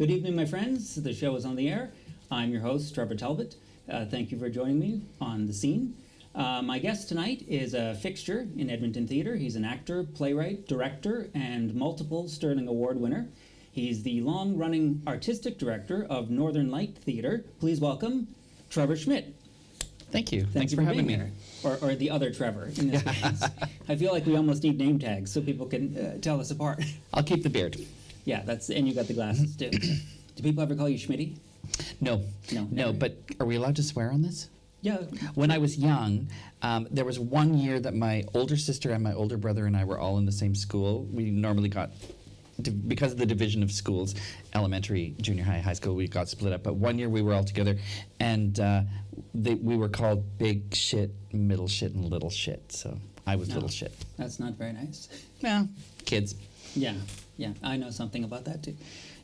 Good evening, my friends. The show is on the air. I'm your host, Trevor Talbot. Thank you for joining me on the scene. My guest tonight is a fixture in Edmonton theatre. He's an actor, playwright, director, and multiple Sterling Award winner. He's the long-running artistic director of Northern Light Theatre. Please welcome Trevor Schmidt. Thank you. Thanks you for having me. here. Or the other Trevor in this case. I feel like we almost need name tags so people can tell us apart. I'll keep the beard. Yeah, and you got the glasses too. Do people ever call you Schmitty? No. No, No, never. but are we allowed to swear on this? Yeah. When I was young, there was one year that my older sister and my older brother and I were all in the same school. We normally got, because of the division of schools, elementary, junior high, high school, we got split up. But one year we were all together, and we were called big shit, middle shit, and little shit. So I was little shit. That's not very nice. Yeah, kids. Yeah, I know something about that too.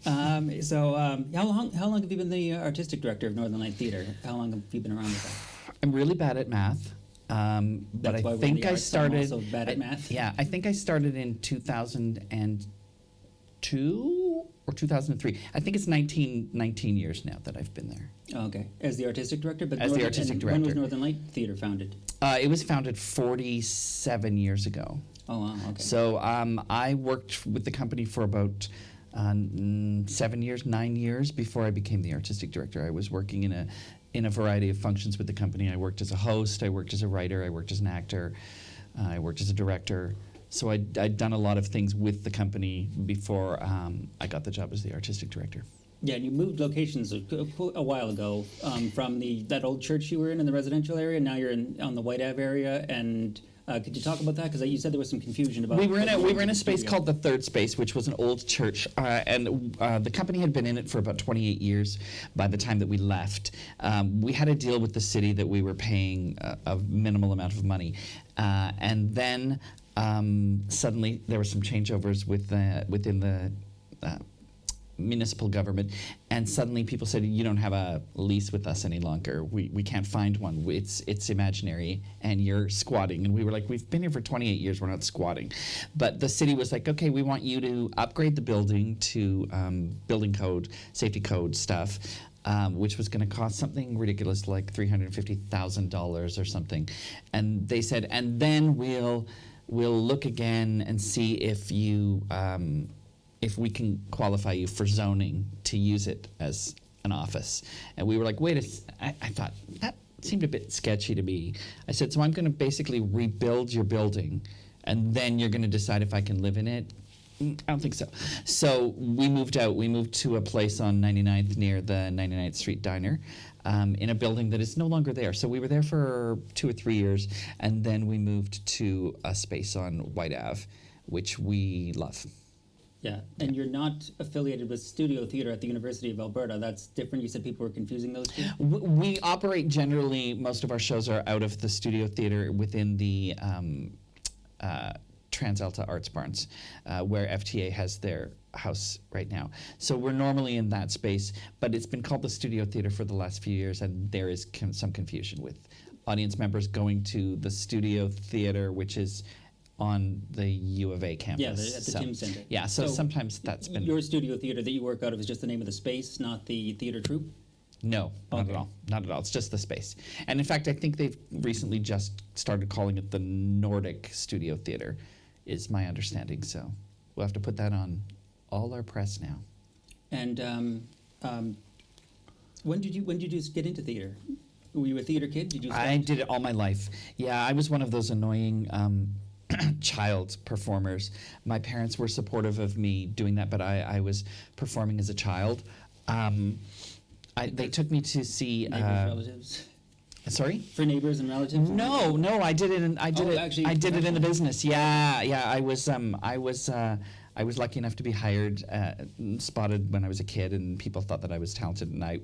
How long have you been the artistic director of Northern Light Theatre? How long have you been around with that? I'm really bad at math. But That's why I we're in think the I arts. started. I'm also bad at math. Yeah, I think I started in 2002 or 2003. I think it's 19 years now that I've been there. Oh, okay, as the artistic director. But As the artistic director. When was Northern Light Theatre founded? It was founded 47 years ago. Oh, wow. Okay. So I worked with the company for about 9 years before I became the artistic director. I was working in a variety of functions with the company. I worked as a host, I worked as a writer, I worked as an actor, I worked as a director. So I'd done a lot of things with the company before I got the job as the artistic director. Yeah, and you moved locations a while ago from that old church you were in the residential area. Now you're on the White Ave area, and could you talk about that? Because you said there was some confusion about. We were in a space called the Third Space, which was an old church, and the company had been in it for about 28 years by the time that we left. We had a deal with the city that we were paying a minimal amount of money, and then suddenly there were some changeovers within the municipal government, and suddenly people said, you don't have a lease with us any longer. We can't find one. It's imaginary, and you're squatting. And we were like, we've been here for 28 years, we're not squatting. But the city was like, okay, we want you to upgrade the building to building code, safety code stuff, which was going to cost something ridiculous like $350,000 or something. And they said, and then we'll look again and see if we can qualify you for zoning to use it as an office. And we were like, I thought, that seemed a bit sketchy to me. I said, so I'm going to basically rebuild your building, and then you're going to decide if I can live in it? I don't think so. So we moved out. We moved to a place on 99th near the 99th Street Diner in a building that is no longer there. So we were there for 2 or 3 years, and then we moved to a space on White Ave, which we love. Yeah, and you're not affiliated with Studio Theatre at the University of Alberta. That's different. You said people were confusing those two? We operate generally, most of our shows are out of the Studio Theatre within the TransAlta Arts Barns, where FTA has their house right now. So we're normally in that space, but it's been called the Studio Theatre for the last few years, and there is some confusion with audience members going to the Studio Theatre, which is on the U of A campus. Yeah, at the Tim Center. Yeah, so sometimes that's been... Your Studio Theatre that you work out of is just the name of the space, not the theatre troupe? No, not at all. Not at all. It's just the space. And in fact, I think they've recently just started calling it the Nordic Studio Theatre, is my understanding. So we'll have to put that on all our press now. And when did you get into theatre? Were you a theatre kid? I did it all my life. Yeah, I was one of those annoying child performers. My parents were supportive of me doing that, but I was performing as a child. They took me to see neighbors, relatives. Sorry? For neighbors and relatives? No, I did it. I did it in the business. Yeah. I was lucky enough to be hired, spotted when I was a kid, and people thought that I was talented. And I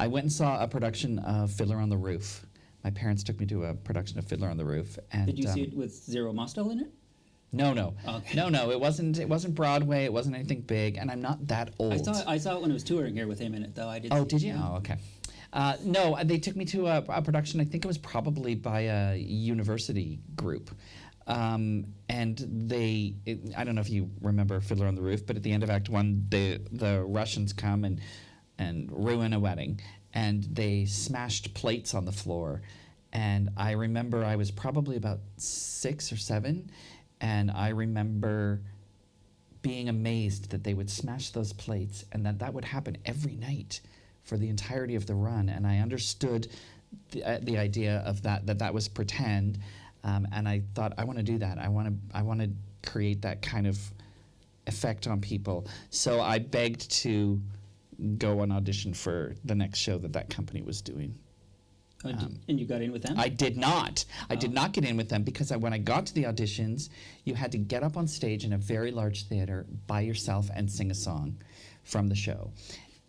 went and saw a production of Fiddler on the Roof. My parents took me to a production of Fiddler on the Roof. And did you see it with Zero Mostel in it? No. Okay. No. It wasn't Broadway. It wasn't anything big, and I'm not that old. I saw it when it was touring here with him in it, though. I did. Oh, did you? Oh, okay. No, they took me to a production. I think it was probably by a university group. And I don't know if you remember Fiddler on the Roof, but at the end of Act One, the Russians come and ruin a wedding, and they smashed plates on the floor. And I remember I was probably about 6 or 7, and I remember being amazed that they would smash those plates and that would happen every night for the entirety of the run. And I understood the idea of that was pretend, and I thought, I want to do that. I want to create that kind of effect on people. So I begged to go and audition for the next show that company was doing. And you got in with them? I did not. I did not get in with them because when I got to the auditions, you had to get up on stage in a very large theater by yourself and sing a song from the show.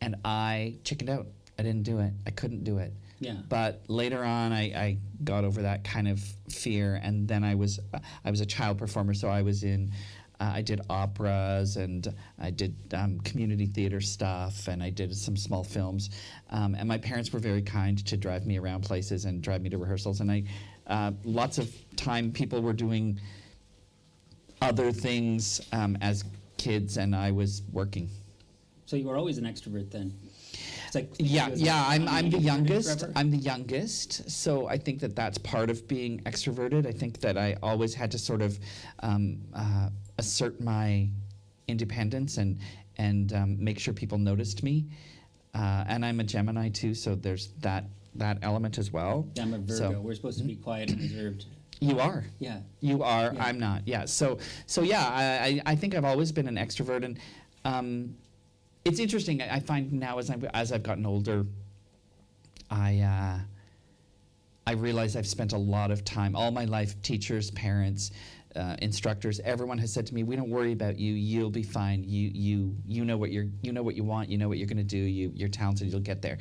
And I chickened out. I didn't do it. I couldn't do it. Yeah. But later on, I got over that kind of fear, and then I was a child performer, so I was in. I did operas, and I did community theater stuff, and I did some small films. And my parents were very kind to drive me around places and drive me to rehearsals. And lots of time people were doing other things as kids, and I was working. So you were always an extrovert then? It's like I'm the youngest. I'm the youngest, so I think that's part of being extroverted. I think that I always had to sort of assert my independence and make sure people noticed me. And I'm a Gemini too, so there's that element as well. Yeah, I'm a Virgo. So, we're supposed to be quiet and reserved. You are. Yeah. You are. Yeah. I'm not. Yeah. So yeah, I think I've always been an extrovert, and it's interesting. I find now as I've gotten older, I realize I've spent a lot of time, all my life, teachers, parents, instructors, everyone has said to me, "We don't worry about you. You'll be fine. You know what you want. You know what you're going to do. You're talented. You'll get there."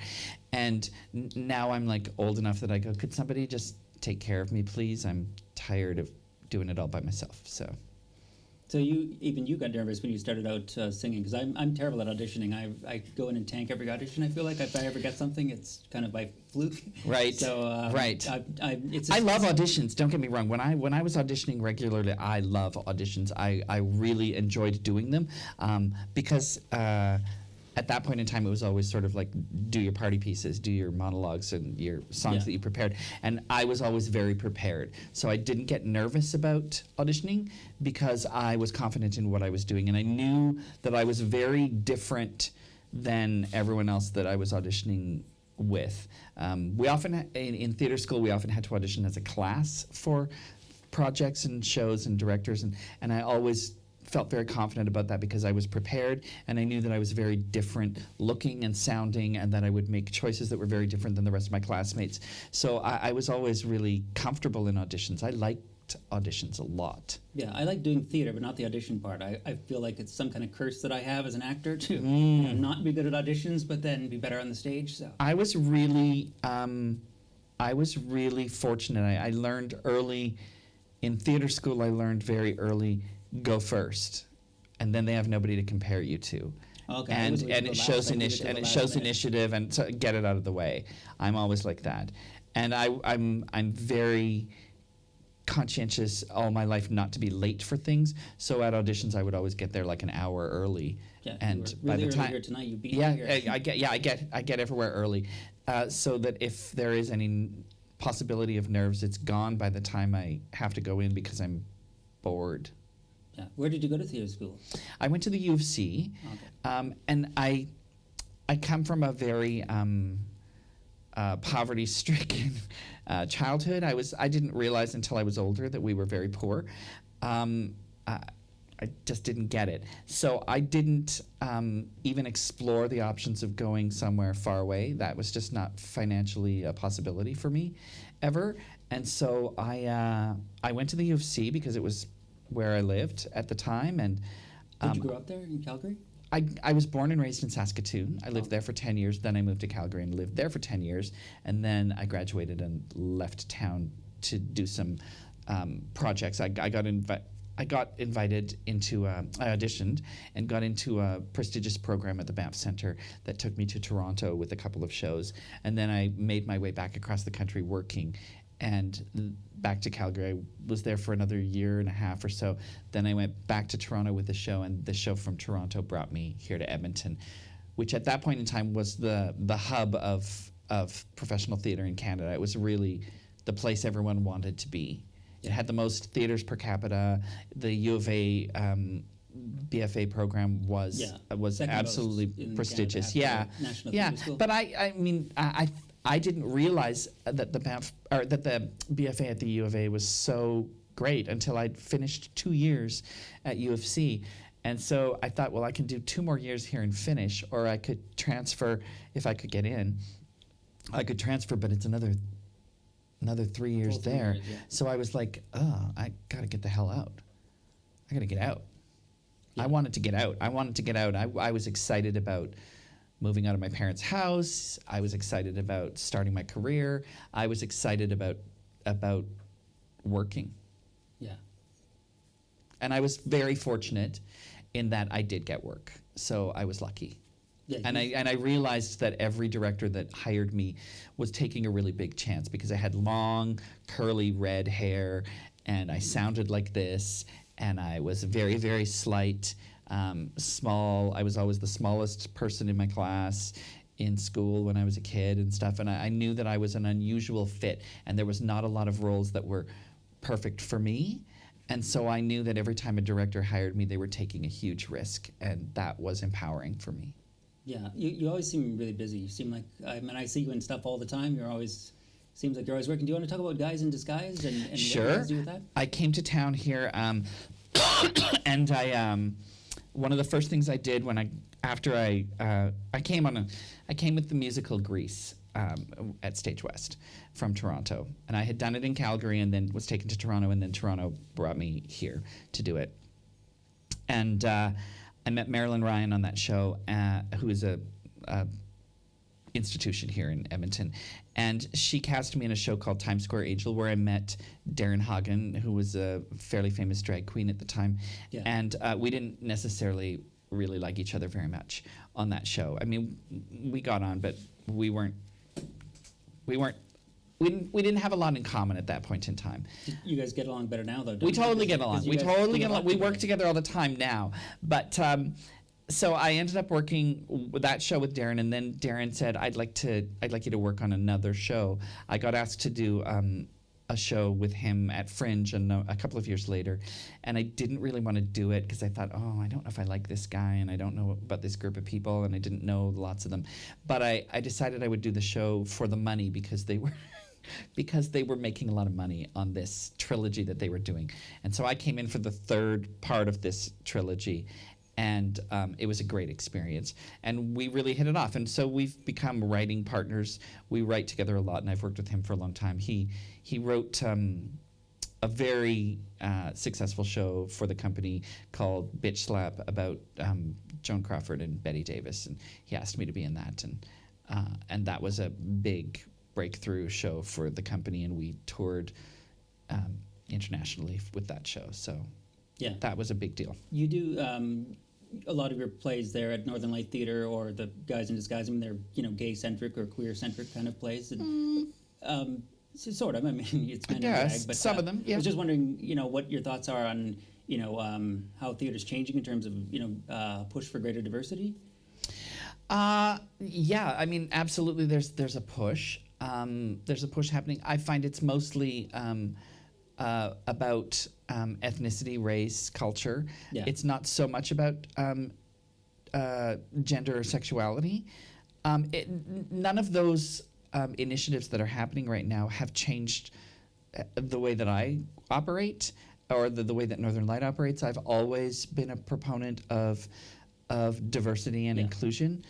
And now I'm like old enough that I go, "Could somebody just take care of me, please? I'm tired of doing it all by myself." So you got nervous when you started out singing, because I'm terrible at auditioning. I go in and tank every audition. I feel like if I ever get something, it's kind of by fluke. Right. So right. I love auditions. Don't get me wrong. When I was auditioning regularly, I love auditions. I really enjoyed doing them because. At that point in time, it was always sort of like, do your party pieces, do your monologues and your songs that you prepared. And I was always very prepared. So I didn't get nervous about auditioning because I was confident in what I was doing. And I knew that I was very different than everyone else that I was auditioning with. We often, in theater school, we often had to audition as a class for projects and shows and directors. And I always felt very confident about that because I was prepared and I knew that I was very different looking and sounding and that I would make choices that were very different than the rest of my classmates. So I was always really comfortable in auditions. I liked auditions a lot. Yeah, I like doing theater, but not the audition part. I feel like it's some kind of curse that I have as an actor to not be good at auditions, but then be better on the stage. So I was really fortunate. I learned early in theater school. I learned very early. Go first, and then they have nobody to compare you to. Okay. And it shows initiative and so get it out of the way. I'm always like that, and I'm very conscientious all my life not to be late for things. So at auditions, I would always get there like an hour early. Yeah. And you were really by the time here tonight, you beat me here. I get everywhere early, so that if there is any possibility of nerves, it's gone by the time I have to go in because I'm bored. Yeah. Where did you go to theater school? I went to the U of C, and I come from a very poverty-stricken childhood. I didn't realize until I was older that we were very poor. I just didn't get it. So I didn't even explore the options of going somewhere far away. That was just not financially a possibility for me ever. And so I went to the U of C because it was where I lived at the time. And did you grow up there in Calgary? I was born and raised in Saskatoon. I lived there for 10 years. Then I moved to Calgary and lived there for 10 years. And then I graduated and left town to do some projects. I got invited into, I auditioned and got into a prestigious program at the Banff Centre that took me to Toronto with a couple of shows. And then I made my way back across the country working. back to Calgary. I was there for another year and a half or so. Then I went back to Toronto with the show, and the show from Toronto brought me here to Edmonton, which at that point in time was the hub of professional theatre in Canada. It was really the place everyone wanted to be. It had the most theatres per capita. The U of A BFA program was Second absolutely most in prestigious. Canada Yeah, National yeah. Theatre School. But I didn't realize that the BFA at the U of A was so great until I'd finished 2 years at U of C. And so I thought, well, I can do 2 more years here and finish, or I could transfer if I could get in. I could transfer, but it's another 3 years Full 3 there. years, yeah. So I was like, oh, I got to get the hell out. I got to get out. Yeah. I wanted to get out. I was excited about moving out of my parents' house. I was excited about starting my career. I was excited about working. Yeah. And I was very fortunate in that I did get work. So I was lucky. Yeah, And I realized that every director that hired me was taking a really big chance because I had long, curly red hair, and I sounded like this, and I was very, very slight, small. I was always the smallest person in my class in school when I was a kid and stuff, and I knew that I was an unusual fit, and there was not a lot of roles that were perfect for me. And so I knew that every time a director hired me, they were taking a huge risk, and that was empowering for me. Yeah, you always seem really busy. You seem like, I see you in stuff all the time. Seems like you're always working. Do you want to talk about Guys in Disguise and what you Sure. guys do with that? I came to town here, and one of the first things I did I came with the musical Grease at Stage West from Toronto, and I had done it in Calgary and then was taken to Toronto, and then Toronto brought me here to do it. And I met Marilyn Ryan on that show, who is a institution here in Edmonton, and she cast me in a show called Times Square Angel, where I met Darren Hagen, who was a fairly famous drag queen at the time. Yeah. And we didn't necessarily really like each other very much on that show. I mean, we got on, but we didn't have a lot in common at that point in time. You guys get along better now, though, don't We you? totally get along. We totally get along. We work together. together all the time now. But so I ended up working with that show with Darren, and then Darren said, "I'd like you to work on another show." I got asked to do a show with him at Fringe, and a couple of years later, and I didn't really want to do it because I thought, oh, I don't know if I like this guy, and I don't know about this group of people, and I didn't know lots of them. But I decided I would do the show for the money because they were. Because they were making a lot of money on this trilogy that they were doing. And so I came in for the third part of this trilogy, and it was a great experience. And we really hit it off. And so we've become writing partners. We write together a lot, and I've worked with him for a long time. He wrote a very successful show for the company called Bitch Slap about Joan Crawford and Betty Davis, and he asked me to be in that. And that was a big breakthrough show for the company, and we toured internationally with that show. So Yeah. that was a big deal. You do a lot of your plays there at Northern Light Theatre or the Guys in Disguise. I mean, they're gay-centric or queer-centric kind of plays. And, sort of. I mean, it's kind of guess, drag, but some of them, yeah. I was just wondering, what your thoughts are on, how theatre's changing in terms of, push for greater diversity. Yeah, I mean, absolutely. There's a push. There's a push happening. I find it's mostly about ethnicity, race, culture. Yeah. It's not so much about gender or sexuality. None of those initiatives that are happening right now have changed the way that I operate or the way that Northern Light operates. I've always been a proponent of diversity and inclusion,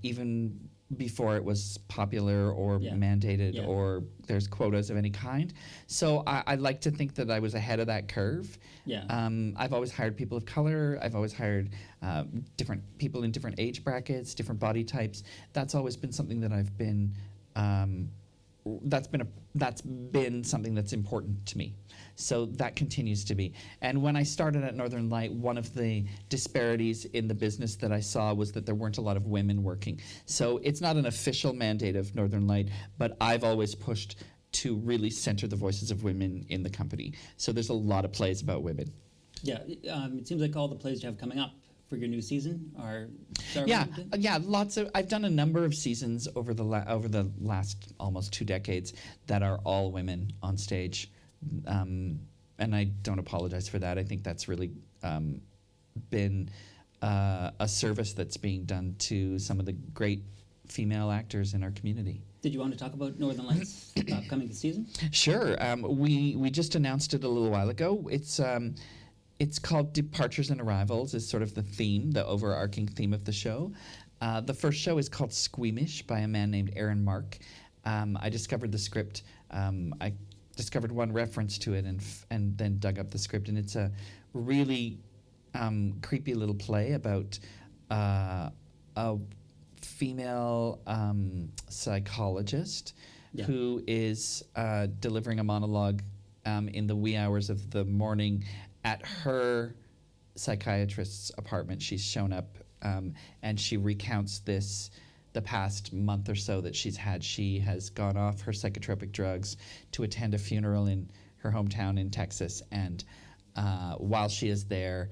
even before it was popular or mandated or there's quotas of any kind. So I like to think that I was ahead of that curve. Yeah. I've always hired people of color. I've always hired different people in different age brackets, different body types. That's always been something that I've been that's been something that's important to me. So that continues to be. And when I started at Northern Light, one of the disparities in the business that I saw was that there weren't a lot of women working. So it's not an official mandate of Northern Light, but I've always pushed to really center the voices of women in the company. So there's a lot of plays about women. Yeah, it seems like all the plays you have coming up for your new season are Yeah, Starwood. yeah, lots of. I've done a number of seasons over the last almost 2 decades that are all women on stage, and I don't apologize for that. I think that's really been a service that's being done to some of the great female actors in our community. Did you want to talk about Northern Lights upcoming season? Sure. We just announced it a little while ago. It's called Departures and Arrivals, is sort of the theme, the overarching theme of the show. The first show is called Squeamish by a man named Aaron Mark. I discovered the script. I discovered one reference to it and then dug up the script. And it's a really creepy little play about a female psychologist who is delivering a monologue in the wee hours of the morning at her psychiatrist's apartment. She's shown up and she recounts the past month or so that she's had. She has gone off her psychotropic drugs to attend a funeral in her hometown in Texas, and while she is there,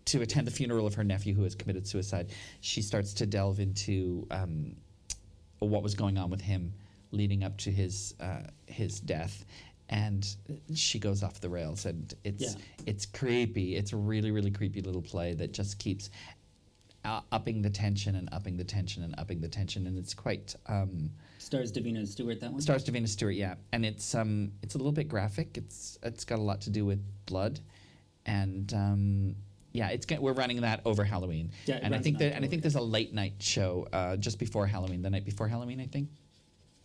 to attend the funeral of her nephew who has committed suicide, she starts to delve into what was going on with him leading up to his death, and she goes off the rails, and it's creepy. It's a really, really creepy little play that just keeps upping the tension and upping the tension and upping the tension, and it's quite. Stars Davina Stewart, that one? Stars Davina Stewart, yeah, and it's a little bit graphic. It's got a lot to do with blood, and we're running that over Halloween. Yeah, and I think there's a late night show just before Halloween, the night before Halloween, I think.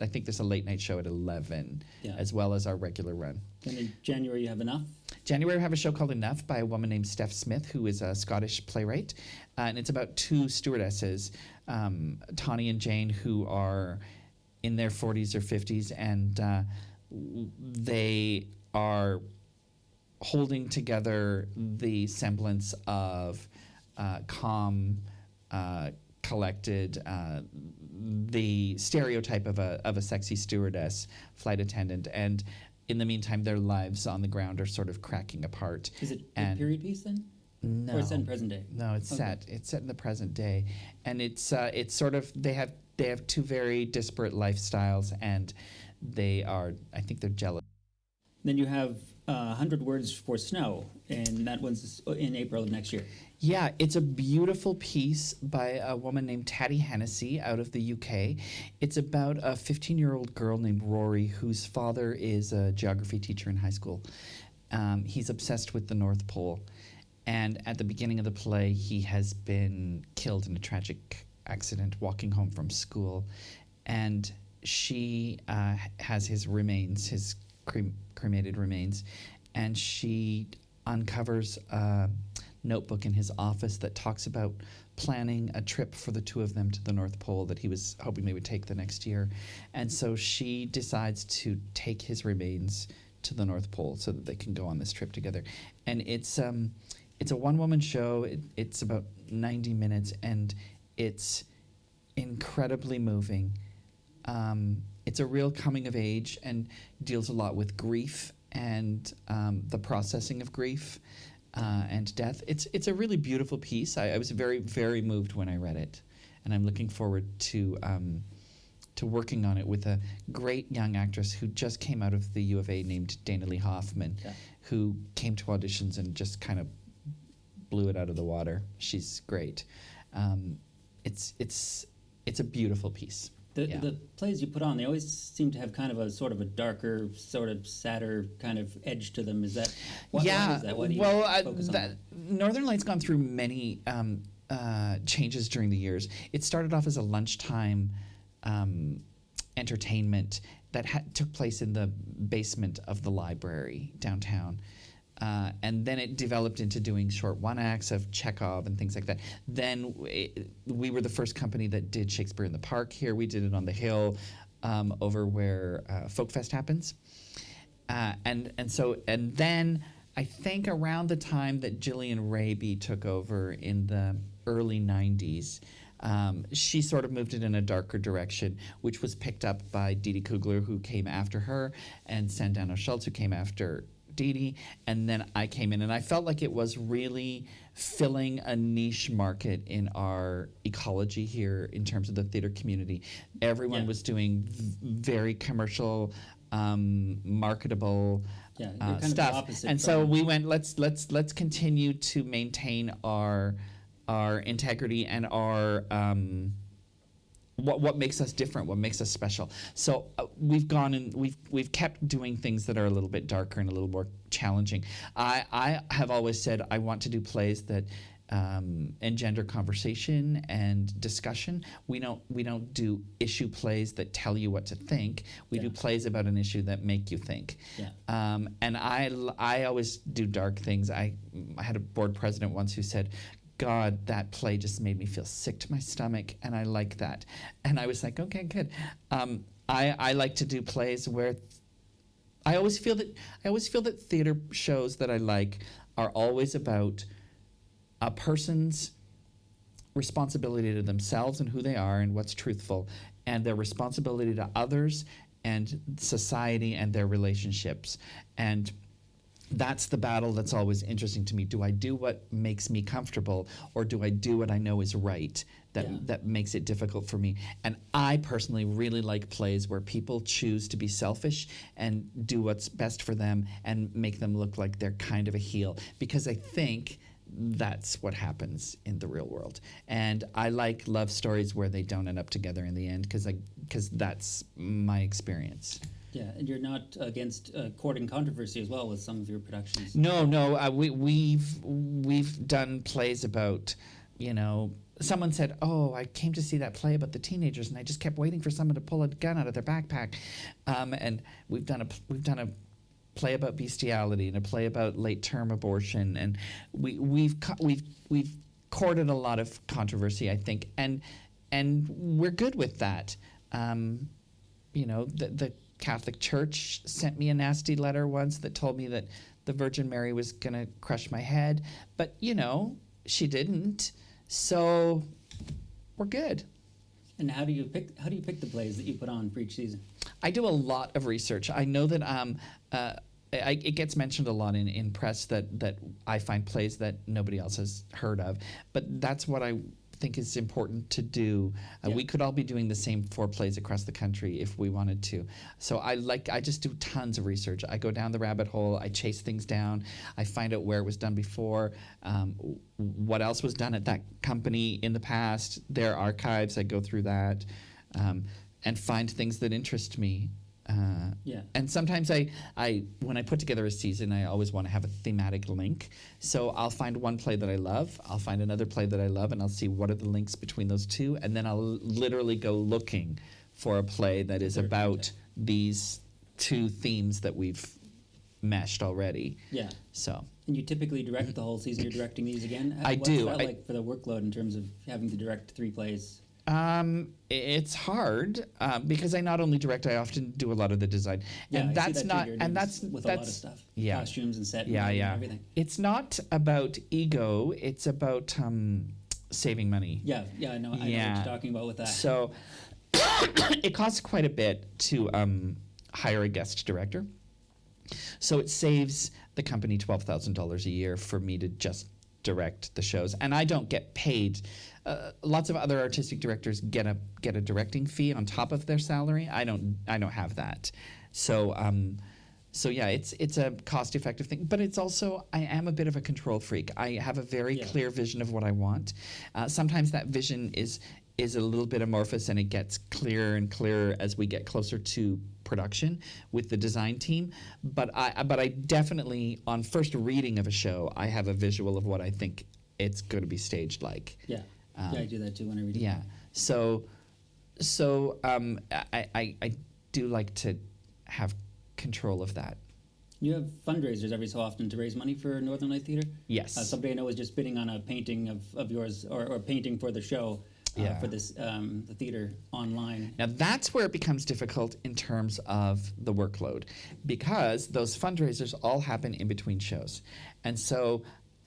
I think there's a late night show at 11, as well as our regular run. And in January you have Enough? January we have a show called Enough by a woman named Steph Smith, who is a Scottish playwright. And it's about 2 stewardesses, Tawny and Jane, who are in their 40s or 50s, and they are holding together the semblance of calm, collected, the stereotype of a sexy stewardess, flight attendant, and in the meantime, their lives on the ground are sort of cracking apart. Is it a period piece then? No. Or it's set in present day? No, it's set. It's set in the present day, and it's sort of they have 2 very disparate lifestyles, and I think they're jealous. Then you have 100 Words for Snow, and that one's in April of next year. Yeah, it's a beautiful piece by a woman named Taddy Hennessy out of the UK. It's about a 15-year-old girl named Rory whose father is a geography teacher in high school. He's obsessed with the North Pole. And at the beginning of the play, he has been killed in a tragic accident walking home from school. And she has his remains, his cremated remains, and she uncovers a notebook in his office that talks about planning a trip for the 2 of them to the North Pole that he was hoping they would take the next year. And so she decides to take his remains to the North Pole so that they can go on this trip together. And it's a one-woman show. It's about 90 minutes, and it's incredibly moving. It's a real coming of age and deals a lot with grief and the processing of grief and death. It's a really beautiful piece. I was very, very moved when I read it, and I'm looking forward to working on it with a great young actress who just came out of the U of A named Dana Lee Hoffman, who came to auditions and just kind of blew it out of the water. She's great. It's a beautiful piece. The plays you put on, they always seem to have kind of a sort of a darker, sort of sadder kind of edge to them. Is that why is that? Why do you focus on that? Northern Light's gone through many changes during the years. It started off as a lunchtime entertainment that took place in the basement of the library downtown. And then it developed into doing short one-acts of Chekhov and things like that. Then we were the first company that did Shakespeare in the Park here. We did it on the Hill over where Folk Fest happens. And then I think around the time that Gillian Raby took over in the early 90s, She sort of moved it in a darker direction, which was picked up by Dee Dee Kugler, who came after her, and Sandano Schultz, who came after Dee Dee, and then I came in, and I felt like it was really filling a niche market in our ecology here in terms of the theater community. Everyone was doing very commercial, marketable Yeah, you're kind of the stuff, opposite and so from- we went. Let's continue to maintain our integrity and our what makes us different, what makes us special. So we've gone and we've kept doing things that are a little bit darker and a little more challenging. I have always said I want to do plays that engender conversation and discussion. We don't do issue plays that tell you what to think. We do plays about an issue that make you think. Yeah. And I always do dark things. I had a board president once who said, God, that play just made me feel sick to my stomach, and I like that. And I was like, okay, good. I like to do plays where I always feel that theater shows that I like are always about a person's responsibility to themselves and who they are and what's truthful, and their responsibility to others and society and their relationships. And that's the battle that's always interesting to me. Do I do what makes me comfortable, or do I do what I know is right that makes it difficult for me? And I personally really like plays where people choose to be selfish and do what's best for them and make them look like they're kind of a heel, because I think that's what happens in the real world. And I like love stories where they don't end up together in the end, because that's my experience. Yeah, and you're not against courting controversy as well with some of your productions. No. We've done plays about, someone said, "Oh, I came to see that play about the teenagers, and I just kept waiting for someone to pull a gun out of their backpack." And we've done a play about bestiality and a play about late-term abortion, and we've courted a lot of controversy, I think, and we're good with that. The Catholic Church sent me a nasty letter once that told me that the Virgin Mary was going to crush my head, but she didn't. So we're good. And how do you pick the plays that you put on for each season? I do a lot of research. I know that it gets mentioned a lot in press that I find plays that nobody else has heard of, but that's what I think is important to do. We could all be doing the same 4 plays across the country if we wanted to. So I just do tons of research. I go down the rabbit hole. I chase things down. I find out where it was done before, what else was done at that company in the past, their archives. I go through that and find things that interest me. And sometimes when I put together a season, I always want to have a thematic link. So I'll find one play that I love, I'll find another play that I love, and I'll see what are the links between those two, and then I'll literally go looking for a play that is about these 2 themes that we've meshed already. Yeah. So. And you typically direct the whole season. You're directing these again. I do. What's that like for the workload in terms of having to direct 3 plays? It's hard because I not only direct, I often do a lot of the design, and that's not, and that's with a lot of stuff. Yeah, costumes and set. Yeah, and yeah. Everything. It's not about ego. It's about saving money. Yeah, I know. I know what you're talking about with that. So it costs quite a bit to hire a guest director. So it saves the company $12,000 a year for me to just direct the shows, and I don't get paid. Lots of other artistic directors get a directing fee on top of their salary. I don't have that. So yeah, it's a cost-effective thing, but it's also, I am a bit of a control freak. I have a very clear vision of what I want. Sometimes that vision is a little bit amorphous, and it gets clearer and clearer as we get closer to production with the design team. But I definitely, on first reading of a show, I have a visual of what I think it's going to be staged like. Yeah. I do that too when I read it. Yeah. So I do like to have control of that. You have fundraisers every so often to raise money for Northern Light Theatre? Yes. Somebody I know was just bidding on a painting of yours, or painting for the show, for this the theatre online. Now that's where it becomes difficult in terms of the workload, because those fundraisers all happen in between shows. And so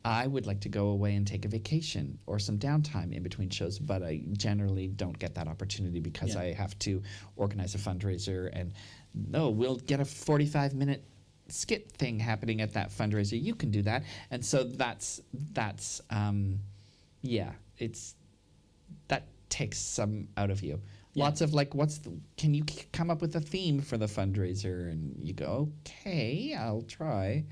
I would like to go away and take a vacation or some downtime in between shows, but I generally don't get that opportunity because Yeah. I have to organize a fundraiser and no, we'll get a 45-minute skit thing happening at that fundraiser. You can do that. And so that's yeah, that takes some out of you. Yeah. Lots of like, can you come up with a theme for the fundraiser? And you go, okay, I'll try.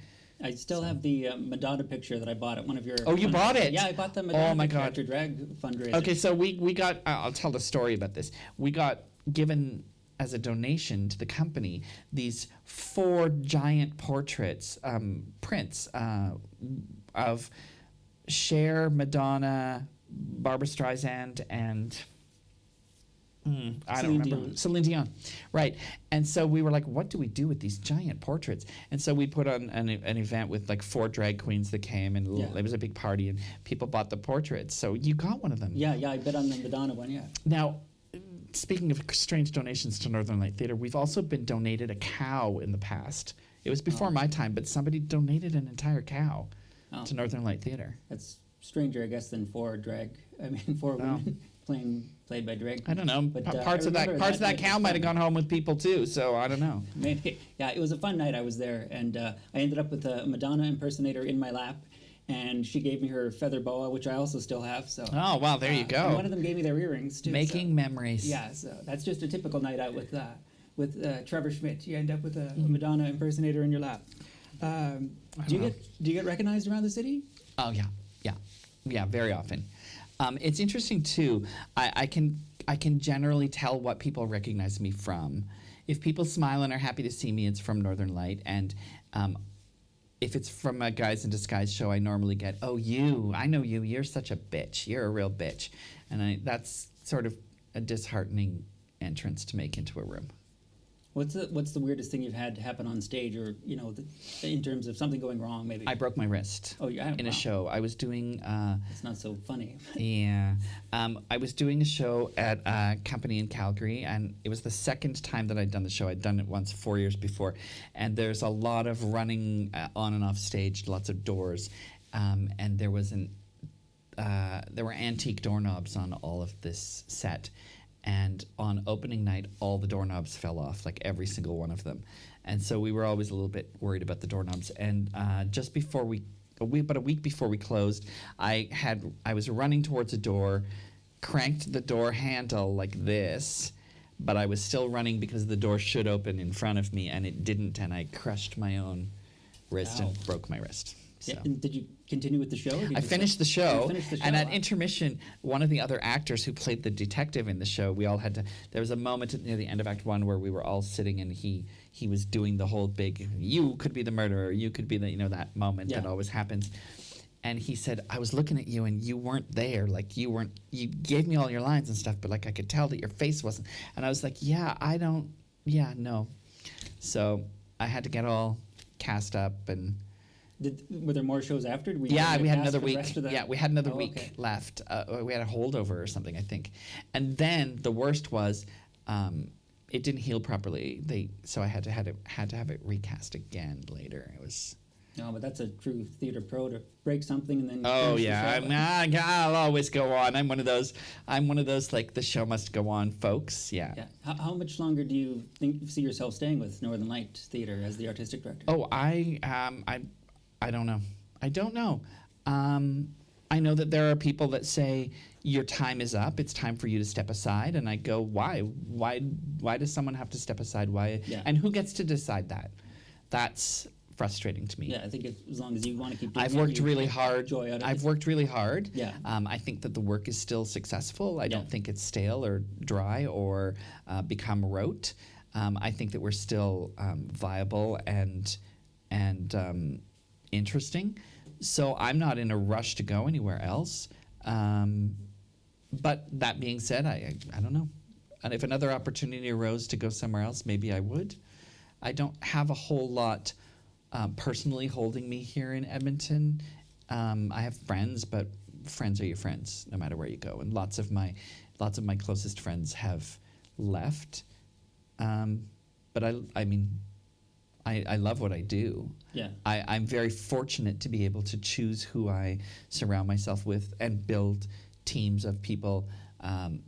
I still have the Madonna picture that I bought at one of your. Oh, you bought it? Yeah, I bought the Madonna Oh my picture God. after drag fundraiser. Okay, so we got, I'll tell the story about this. We got given as a donation to the company these 4 giant portraits, prints of Cher, Madonna, Barbra Streisand, and I don't remember. Celine Dion. Right. And so we were like, what do we do with these giant portraits? And so we put on an event with like 4 drag queens that came, and Yeah. it was a big party, and people bought the portraits. So you got one of them. Yeah, I bet on the Madonna one, yeah. Now, speaking of strange donations to Northern Light Theatre, we've also been donated a cow in the past. It was before my time, but somebody donated an entire cow to Northern Light Theatre. That's stranger, I guess, than 4 women played by drag. I don't know. But, Parts I of that remember parts of that night cow was might fun. have gone home with people too. So I don't know. Maybe. Yeah, it was a fun night. I was there, and I ended up with a Madonna impersonator in my lap, and she gave me her feather boa, which I also still have. So. Oh wow, there you go. And one of them gave me their earrings too. Making memories. Yeah, so that's just a typical night out with Trevor Schmidt. You end up with a Madonna impersonator in your lap. Do you get recognized around the city? Oh yeah, very often. It's interesting too. I can generally tell what people recognize me from. If people smile and are happy to see me, it's from Northern Light. And if it's from a Guys in Disguise show, I normally get, oh, I know you. You're such a bitch. You're a real bitch. And that's sort of a disheartening entrance to make into a room. What's the weirdest thing you've had happen on stage, or in terms of something going wrong? Maybe I broke my wrist. Oh, yeah, in a wow. show. I was doing. It's not so funny. Yeah, I was doing a show at a company in Calgary, and it was the second time that I'd done the show. I'd done it once 4 years before, and there's a lot of running on and off stage, lots of doors, and there was there were antique doorknobs on all of this set. And on opening night, all the doorknobs fell off, like every single one of them. And so we were always a little bit worried about the doorknobs. And just before about a week before we closed, I was running towards a door, cranked the door handle like this, but I was still running because the door should open in front of me, and it didn't, and I crushed my own wrist Ow. and broke my wrist. So. Yeah, and did you continue with the show? Or did you I just- finished the show, You finished the show, and at wow. intermission, one of the other actors who played the detective in the show, we all had to. There was a moment near the end of Act 1 where we were all sitting, and he was doing the whole big, "You could be the murderer, you could be the," that moment that Yeah. always happens. And he said, "I was looking at you, and you weren't there. Like you weren't. You gave me all your lines and stuff, but like I could tell that your face wasn't." And I was like, "Yeah, I don't. Yeah, no." So I had to get all cast up and. Were there more shows after? Did Yeah, get we had cast another for the week. rest of the- Yeah, we had another Oh, week okay. left. We had a holdover or something, I think. And then the worst was, it didn't heal properly. So I had to have it recast again later. It was. No, but that's a true theater pro to break something and then. Oh finish the yeah, show. I'll always go on. I'm one of those like the show must go on, folks. Yeah. Yeah. How much longer do you see yourself staying with Northern Light Theatre as the artistic director? Oh, I don't know. I don't know. I know that there are people that say your time is up. It's time for you to step aside. And I go, why? Why does someone have to step aside? Why? Yeah. And who gets to decide that? That's frustrating to me. Yeah, I think as long as you want to keep doing I've it, worked you really get hard. joy out of I've it. worked really hard. Yeah. I think that the work is still successful. I Yeah. don't think it's stale or dry or become rote. I think that we're still viable and interesting. So I'm not in a rush to go anywhere else. But that being said, I don't know. And if another opportunity arose to go somewhere else, maybe I would. I don't have a whole lot personally holding me here in Edmonton. I have friends, but friends are your friends no matter where you go. And lots of my closest friends have left. But I mean, I love what I do. Yeah. I'm very fortunate to be able to choose who I surround myself with and build teams of people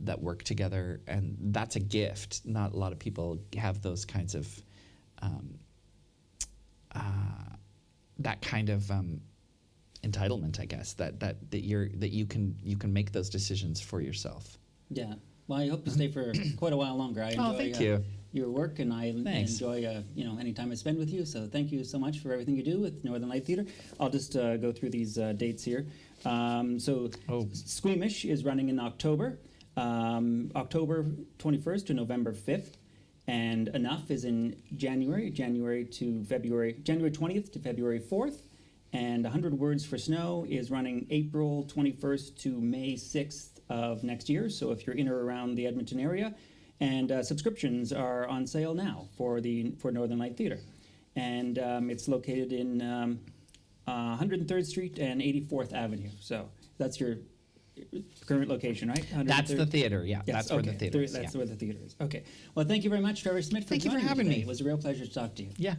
that work together, and that's a gift. Not a lot of people have those kinds of that kind of entitlement, I guess. That you can make those decisions for yourself. Yeah. Well, I hope you stay for quite a while longer. I enjoy thank you. Your work, and I Thanks. enjoy any time I spend with you. So thank you so much for everything you do with Northern Light Theatre. I'll just go through these dates here. Squeamish is running in October, October 21st to November 5th, and Enough is in January 20th to February 4th, and 100 Words for Snow is running April 21st to May 6th of next year. So if you're in or around the Edmonton area, and subscriptions are on sale now for Northern Light Theatre, and it's located in 103rd Street and 84th Avenue. So that's your current location, right? That's the theater. Yeah, Yes, that's where the theater is. That's Yeah. where the theater is. Okay. Well, thank you very much, Trevor Schmidt, Thank you for joining having today. me. It was a real pleasure to talk to you. Yeah.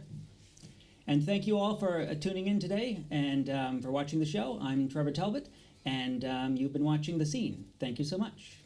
And thank you all for tuning in today and for watching the show. I'm Trevor Talbot, and you've been watching The Scene. Thank you so much.